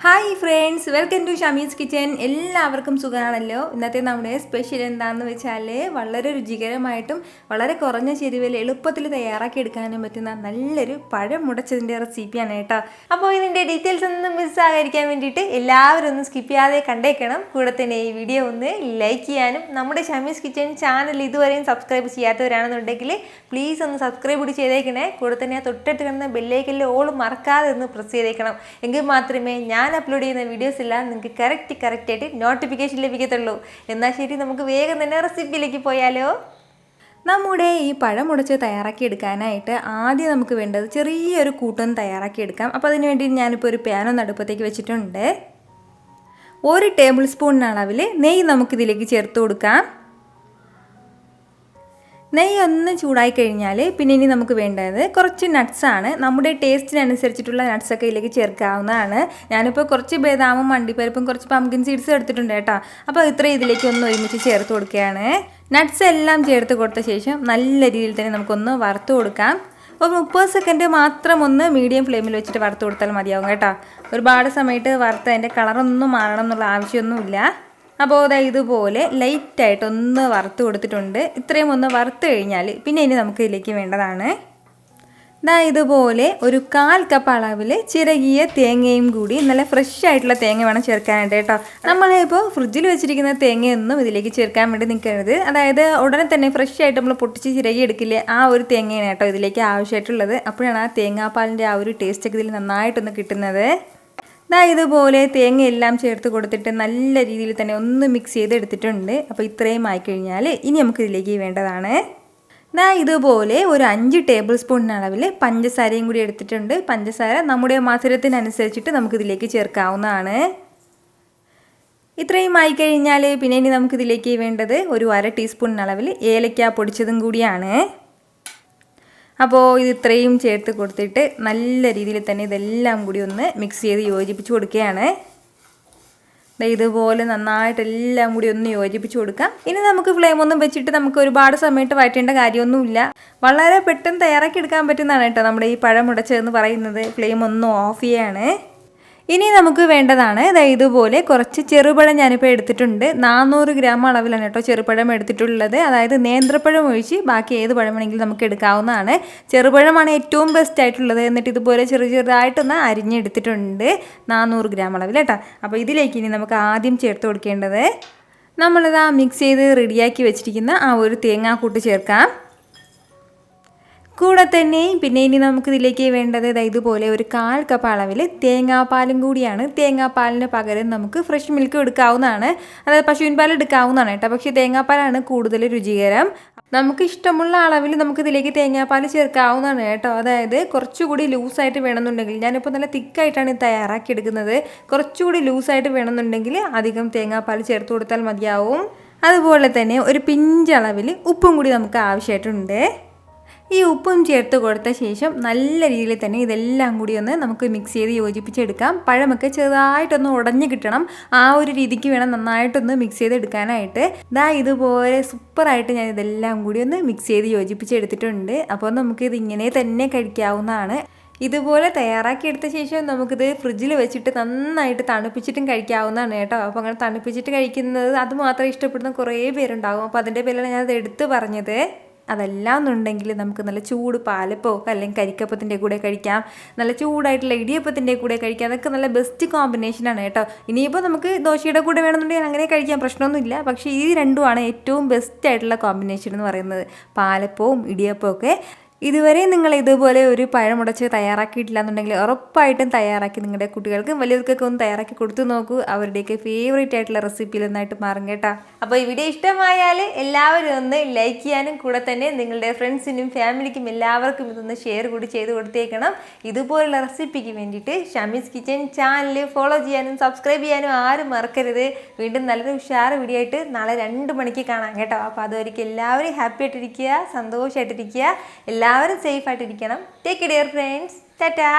Hi friends, welcome to Shami's kitchen. എല്ലാവർക്കും സുഖമാണല്ലോ. ഇന്നത്തെ നമ്മുടെ സ്പെഷ്യൽ എന്താണെന്ന് വെച്ചാൽ വളരെ രുചികരമായിട്ടും വളരെ കുറഞ്ഞ ചേരുവയിൽ എളുപ്പത്തിൽ തയ്യാറാക്കി എടുക്കാനും പറ്റുന്ന നല്ലൊരു പഴം മുടച്ചതിൻ്റെ റെസിപ്പിയാണ് കേട്ടോ. അപ്പോൾ ഇതിൻ്റെ ഡീറ്റെയിൽസ് ഒന്നും മിസ്സാകാതിരിക്കാൻ വേണ്ടിയിട്ട് എല്ലാവരും ഒന്ന് സ്കിപ്പ് ചെയ്യാതെ കണ്ടേക്കണം. കൂടെ തന്നെ ഈ വീഡിയോ ഒന്ന് ലൈക്ക് ചെയ്യാനും നമ്മുടെ ഷമീസ് കിച്ചൻ ചാനൽ ഇതുവരെയും സബ്സ്ക്രൈബ് ചെയ്യാത്തവരാണെന്നുണ്ടെങ്കിൽ പ്ലീസ് ഒന്ന് സബ്സ്ക്രൈബ് കൂടി ചെയ്തേക്കണേ. കൂടെ തന്നെ തൊട്ടടുത്ത് കിടന്ന ബെല്ലൈക്കനിൽ ഓൾ മറക്കാതെ ഒന്ന് പ്രസ് ചെയ്തേക്കണം. എങ്കിൽ മാത്രമേ ഞാൻ അപ്ലോഡ് ചെയ്യുന്ന വീഡിയോസ് എല്ലാം നിങ്ങൾക്ക് കറക്റ്റായിട്ട് നോട്ടിഫിക്കേഷൻ ലഭിക്കത്തുള്ളൂ. എന്നാൽ ശരി, നമുക്ക് വേഗം തന്നെ റെസിപ്പിയിലേക്ക് പോയാലോ. നമ്മുടെ ഈ പഴം മുടച്ച് തയ്യാറാക്കി എടുക്കാനായിട്ട് ആദ്യം നമുക്ക് വേണ്ടത് ചെറിയൊരു കൂട്ടൊന്ന് തയ്യാറാക്കി എടുക്കാം. അപ്പോൾ അതിന് വേണ്ടി ഞാനിപ്പോൾ ഒരു പാനൊന്ന് അടുപ്പത്തേക്ക് വെച്ചിട്ടുണ്ട്. 1 ടേബിൾ സ്പൂൺ അളവിൽ നെയ്യ് നമുക്കിതിലേക്ക് ചേർത്ത് കൊടുക്കാം. നെയ്യ് ഒന്ന് ചൂടായി കഴിഞ്ഞാൽ പിന്നെ ഇനി നമുക്ക് വേണ്ടത് കുറച്ച് നട്ട്സാണ്. നമ്മുടെ ടേസ്റ്റിനനുസരിച്ചിട്ടുള്ള നട്ട്സൊക്കെ ഇതിലേക്ക് ചേർക്കാവുന്നതാണ്. ഞാനിപ്പോൾ കുറച്ച് ബദാമും അണ്ടിപ്പരിപ്പും കുറച്ച് പംകിൻ സീഡ്സും എടുത്തിട്ടുണ്ട് കേട്ടോ. അപ്പോൾ ഇത്രയും ഇതിലേക്ക് ഒന്ന് ഒരുമിച്ച് ചേർത്ത് കൊടുക്കുകയാണ്. നട്ട്സ് എല്ലാം ചേർത്ത് കൊടുത്ത ശേഷം നല്ല രീതിയിൽ തന്നെ നമുക്കൊന്ന് വറുത്ത് കൊടുക്കാം. ഒരു 30 സെക്കൻഡ് മാത്രം ഒന്ന് മീഡിയം ഫ്ലെയിമിൽ വെച്ചിട്ട് വറുത്ത് കൊടുത്താൽ മതിയാവും കേട്ടോ. ഒരുപാട് സമയത്ത് വറുത്ത് അതിൻ്റെ കളറൊന്നും മാറണം എന്നുള്ള ആവശ്യമൊന്നുമില്ല. അപ്പോൾ അതായത് ഇതുപോലെ ലൈറ്റായിട്ടൊന്ന് വറുത്ത് കൊടുത്തിട്ടുണ്ട്. ഇത്രയും ഒന്ന് വറുത്ത് കഴിഞ്ഞാൽ പിന്നെ ഇനി നമുക്ക് ഇതിലേക്ക് വേണ്ടതാണ് ഇതുപോലെ ഒരു 1/4 കപ്പ് അളവിൽ ചിരകിയ തേങ്ങയും കൂടി, നല്ല ഫ്രഷ് ആയിട്ടുള്ള തേങ്ങ വേണം ചേർക്കാനായിട്ട് കേട്ടോ. നമ്മളിപ്പോൾ ഫ്രിഡ്ജിൽ വെച്ചിരിക്കുന്ന തേങ്ങയൊന്നും ഇതിലേക്ക് ചേർക്കാൻ വേണ്ടി നിൽക്കരുത്. അതായത് ഉടനെ തന്നെ ഫ്രഷ് ആയിട്ട് നമ്മൾ പൊട്ടിച്ച് ചിരകി എടുക്കില്ലേ, ആ ഒരു തേങ്ങയാണ് കേട്ടോ ഇതിലേക്ക് ആവശ്യമായിട്ടുള്ളത്. അപ്പോഴാണ് ആ തേങ്ങാപ്പാലിൻ്റെ ആ ഒരു ടേസ്റ്റൊക്കെ ഇതിൽ നന്നായിട്ടൊന്ന് കിട്ടുന്നത്. ഇതുപോലെ തേങ്ങയെല്ലാം ചേർത്ത് കൊടുത്തിട്ട് നല്ല രീതിയിൽ തന്നെ ഒന്ന് മിക്സ് ചെയ്തെടുത്തിട്ടുണ്ട്. അപ്പോൾ ഇത്രയും ആയിക്കഴിഞ്ഞാൽ ഇനി നമുക്കിതിലേക്ക് വേണ്ടതാണ് ഇതുപോലെ ഒരു 5 ടേബിൾ സ്പൂൺ അളവിൽ പഞ്ചസാരയും കൂടി എടുത്തിട്ടുണ്ട്. പഞ്ചസാര നമ്മുടെ മധുരത്തിനനുസരിച്ചിട്ട് നമുക്കിതിലേക്ക് ചേർക്കാവുന്നതാണ്. ഇത്രയും ആയിക്കഴിഞ്ഞാൽ പിന്നെ ഇനി നമുക്കിതിലേക്ക് വേണ്ടത് ഒരു 1/2 ടീസ്പൂൺ അളവിൽ ഏലക്ക പൊടിച്ചതും കൂടിയാണ്. അപ്പോൾ ഇത് ഇത്രയും ചേർത്ത് കൊടുത്തിട്ട് നല്ല രീതിയിൽ തന്നെ ഇതെല്ലാം കൂടി ഒന്ന് മിക്സ് ചെയ്ത് യോജിപ്പിച്ച് കൊടുക്കുകയാണ്. ഇതുപോലെ നന്നായിട്ട് എല്ലാം കൂടി ഒന്ന് യോജിപ്പിച്ച് കൊടുക്കാം. ഇനി നമുക്ക് ഫ്ലെയിം ഒന്നും വെച്ചിട്ട് നമുക്ക് ഒരുപാട് സമയത്ത് വഴറ്റേണ്ട കാര്യമൊന്നുമില്ല. വളരെ പെട്ടെന്ന് തയ്യാറാക്കി എടുക്കാൻ പറ്റുന്നതാണ് കേട്ടോ നമ്മുടെ ഈ പഴം മുടച്ചതെന്ന് പറയുന്നത്. ഫ്ലെയിം ഒന്ന് ഓഫ് ചെയ്യാണ്. ഇനി നമുക്ക് വേണ്ടതാണ് ഇതുപോലെ കുറച്ച് ചെറുപഴം ഞാനിപ്പോൾ എടുത്തിട്ടുണ്ട്. 400 ഗ്രാം അളവിലാണ് കേട്ടോ ചെറുപഴം എടുത്തിട്ടുള്ളത്. അതായത് നേന്ത്രപ്പഴം ഒഴിച്ച് ബാക്കി ഏത് പഴം വേണമെങ്കിലും നമുക്ക് എടുക്കാവുന്നതാണ്. ചെറുപഴമാണ് ഏറ്റവും ബെസ്റ്റ് ആയിട്ടുള്ളത്. എന്നിട്ട് ഇതുപോലെ ചെറുതായിട്ടൊന്ന് അരിഞ്ഞെടുത്തിട്ടുണ്ട് 400 ഗ്രാം അളവിൽ കേട്ടോ. അപ്പോൾ ഇതിലേക്ക് ഇനി നമുക്ക് ആദ്യം ചേർത്ത് കൊടുക്കേണ്ടത് നമ്മളിതാ മിക്സ് ചെയ്ത് റെഡിയാക്കി വെച്ചിരിക്കുന്ന ആ ഒരു തേങ്ങാക്കൂട്ട് ചേർക്കാം. കൂടെ തന്നെ പിന്നെ ഇനി നമുക്കിതിലേക്ക് വേണ്ടത് ഇതുപോലെ ഒരു 1/4 കപ്പ് അളവിൽ തേങ്ങാപ്പാലും കൂടിയാണ്. തേങ്ങാപ്പാലിന് പകരം നമുക്ക് ഫ്രഷ് മിൽക്ക് എടുക്കാവുന്നതാണ്. അതായത് പശുവിൻ പാൽ എടുക്കാവുന്നതാണ് കേട്ടോ. പക്ഷേ തേങ്ങാപ്പാലാണ് കൂടുതൽ രുചികരം. നമുക്ക് ഇഷ്ടമുള്ള അളവിൽ നമുക്കിതിലേക്ക് തേങ്ങാപ്പാൽ ചേർക്കാവുന്നതാണ് കേട്ടോ. അതായത് കുറച്ചുകൂടി ലൂസായിട്ട് വേണമെന്നുണ്ടെങ്കിൽ, ഞാനിപ്പോൾ നല്ല തിക്കായിട്ടാണ് ഇത് തയ്യാറാക്കി എടുക്കുന്നത്, കുറച്ചുകൂടി ലൂസായിട്ട് വേണമെന്നുണ്ടെങ്കിൽ അധികം തേങ്ങാപ്പാൽ ചേർത്ത് കൊടുത്താൽ മതിയാവും. അതുപോലെ തന്നെ ഒരു പിഞ്ചളവിൽ ഉപ്പും കൂടി നമുക്ക് ആവശ്യമായിട്ടുണ്ട്. ഈ ഉപ്പും ചേർത്ത് കൊടുത്ത ശേഷം നല്ല രീതിയിൽ തന്നെ ഇതെല്ലാം കൂടി ഒന്ന് നമുക്ക് മിക്സ് ചെയ്ത് യോജിപ്പിച്ചെടുക്കാം. പഴമൊക്കെ ചെറുതായിട്ടൊന്ന് ഉടഞ്ഞ് കിട്ടണം. ആ ഒരു രീതിക്ക് വേണം നന്നായിട്ടൊന്ന് മിക്സ് ചെയ്തെടുക്കാനായിട്ട്. ഇതുപോലെ സൂപ്പറായിട്ട് ഞാൻ ഇതെല്ലാം കൂടി ഒന്ന് മിക്സ് ചെയ്ത് യോജിപ്പിച്ചെടുത്തിട്ടുണ്ട്. അപ്പോൾ നമുക്കിത് ഇങ്ങനെ തന്നെ കഴിക്കാവുന്നതാണ്. ഇതുപോലെ തയ്യാറാക്കി എടുത്ത ശേഷം നമുക്കിത് ഫ്രിഡ്ജിൽ വെച്ചിട്ട് നന്നായിട്ട് തണുപ്പിച്ചിട്ടും കഴിക്കാവുന്നതാണ് കേട്ടോ. അപ്പോൾ അങ്ങനെ തണുപ്പിച്ചിട്ട് കഴിക്കുന്നത് അത് മാത്രം ഇഷ്ടപ്പെടുന്ന കുറേ പേരുണ്ടാകും. അപ്പോൾ അതിൻ്റെ പേരിലാണ് ഞാനത് എടുത്ത് പറഞ്ഞത്. അതെല്ലാം എന്നുണ്ടെങ്കിൽ നമുക്ക് നല്ല ചൂട് പാലപ്പോ അല്ലെങ്കിൽ കരിക്കപ്പത്തിൻ്റെ കൂടെ കഴിക്കാം, നല്ല ചൂടായിട്ടുള്ള ഇടിയപ്പത്തിൻ്റെ കൂടെ കഴിക്കാം. അതൊക്കെ നല്ല ബെസ്റ്റ് കോമ്പിനേഷനാണ് കേട്ടോ. ഇനിയിപ്പോൾ നമുക്ക് ദോശയുടെ കൂടെ വേണമെന്നുണ്ടെങ്കിൽ അങ്ങനെ കഴിക്കാൻ പ്രശ്നമൊന്നുമില്ല. പക്ഷേ ഈ രണ്ടുമാണ് ഏറ്റവും ബെസ്റ്റ് ആയിട്ടുള്ള കോമ്പിനേഷൻ എന്ന് പറയുന്നത്, പാലപ്പവും ഇടിയപ്പവും ഒക്കെ. ഇതുവരെ നിങ്ങൾ ഇതുപോലെ ഒരു പഴമുടച്ച് തയ്യാറാക്കിയിട്ടില്ല എന്നുണ്ടെങ്കിൽ ഉറപ്പായിട്ടും തയ്യാറാക്കി നിങ്ങളുടെ കുട്ടികൾക്കും വലിയവർക്കൊക്കെ ഒന്ന് തയ്യാറാക്കി കൊടുത്തു നോക്കൂ. അവരുടെയൊക്കെ ഫേവറേറ്റ് ആയിട്ടുള്ള റെസിപ്പിയിൽ ഒന്നായിട്ട് മാറും കേട്ടോ. അപ്പോൾ ഈ വീഡിയോ ഇഷ്ടമായാൽ എല്ലാവരും ഒന്ന് ലൈക്ക് ചെയ്യാനും കൂടെ തന്നെ നിങ്ങളുടെ ഫ്രണ്ട്സിനും ഫാമിലിക്കും എല്ലാവർക്കും ഇതൊന്ന് ഷെയർ കൂടി ചെയ്ത് കൊടുത്തേക്കണം. ഇതുപോലുള്ള റെസിപ്പിക്ക് വേണ്ടിയിട്ട് ഷമീസ് കിച്ചൻ ചാനൽ ഫോളോ ചെയ്യാനും സബ്സ്ക്രൈബ് ചെയ്യാനും ആരും മറക്കരുത്. വീണ്ടും നല്ലൊരു ഉഷാറ് വീഡിയോ ആയിട്ട് നാളെ 2 മണിക്ക് കാണാം കേട്ടോ. അപ്പോൾ അതുവരെയ്ക്ക് എല്ലാവരും ഹാപ്പി ആയിട്ടിരിക്കുക, സന്തോഷമായിട്ടിരിക്കുക, എല്ലാവരും സേഫ് ആയിട്ടിരിക്കണം. Take care friends. ടാറ്റാ.